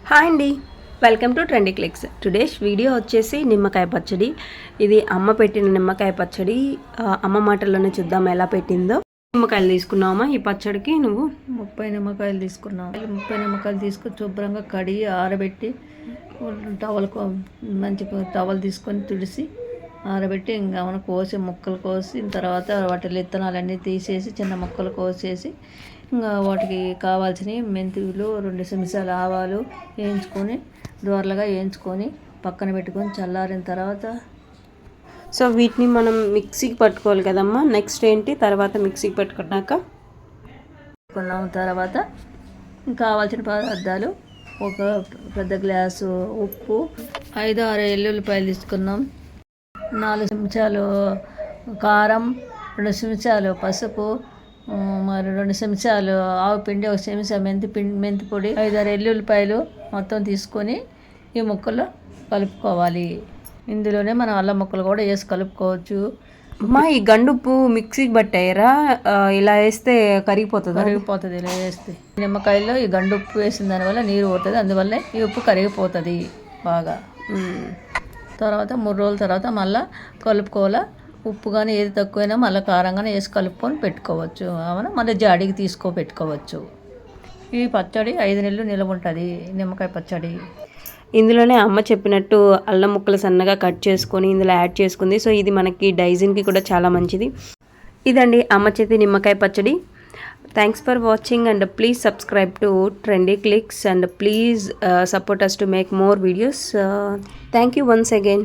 Hi అండి, welcome to trendy clicks. Today's video వచ్చేసి నిమ్మకాయ పచ్చడి. ఇది అమ్మ పెట్టిన నిమ్మకాయ పచ్చడి. అమ్మ మాటల్లోనే చూద్దాం ఎలా పెట్టిందో. నిమ్మకాయలు తీసుకున్నామా ఈ పచ్చడికి? నువ్వు 30 నిమ్మకాయలు తీసుకున్నావు. 30 నిమ్మకాయలు తీసుకొని శుభ్రంగా కడిగి ఆరబెట్టి మంచి టవల్ తీసుకొని తుడిసి ఆరబెట్టి ఇంకా మనం కోసి ముక్కలు కోసి తర్వాత వాటి విత్తనాలన్నీ తీసేసి చిన్న ముక్కలు కోసేసి ఇంకా వాటికి కావాల్సినవి మెంతులు 2 చెంచాలు ఆవాలు వేయించుకొని దోరలుగా వేయించుకొని పక్కన పెట్టుకొని చల్లారిన తర్వాత సో వీటిని మనం మిక్సీకి పట్టుకోవాలి కదమ్మా. నెక్స్ట్ ఏంటి తర్వాత మిక్సీకి పట్టుకున్నాక తర్వాత కావాల్సిన పదార్థాలు ఒక పెద్ద గ్లాసు ఉప్పు 5-6 ఎల్లుల్లిపాయలు తీసుకున్నాం, 4 చెంచాలు కారం, 2 చెంచాలు పసుపు, మరి 2 చెంచాలు ఆవు పిండి, 1 చెంచా మెంతి పొడి, 5-6 ఎల్లుల్లిపాయలు మొత్తం తీసుకొని ఈ ముక్కలు కలుపుకోవాలి. ఇందులోనే మనం అల్లం ముక్కలు కూడా వేసి కలుపుకోవచ్చు. అమ్మా ఈ గండుప్పు మిక్సీకి పట్టాయరా? ఇలా వేస్తే కరిగిపోతుంది. ఇలా వేస్తే నిమ్మకాయల్లో ఈ గండు ఉప్పు వేసిన దానివల్ల నీరు పోతుంది, అందువల్ల ఈ ఉప్పు కరిగిపోతుంది బాగా. తర్వాత 3 రోజుల తర్వాత మళ్ళీ కలుపుకోవాలి. ఉప్పు కానీ ఏది తక్కువైనా మళ్ళీ కారంగానే వేసి కలుపుకొని పెట్టుకోవచ్చు. అవునా, మళ్ళీ జాడికి పెట్టుకోవచ్చు. ఈ పచ్చడి 5 నెలలు నిల్వ ఉంటుంది, నిమ్మకాయ పచ్చడి. ఇందులోనే అమ్మ చెప్పినట్టు అల్లం ముక్కలు సన్నగా కట్ చేసుకొని ఇందులో యాడ్ చేసుకుంది. సో ఇది మనకి డైజెన్కి కూడా చాలా మంచిది. ఇదండి అమ్మ చేతి నిమ్మకాయ పచ్చడి. Thanks for watching and please subscribe to trendy clicks and please support us to make more videos. Thank you once again.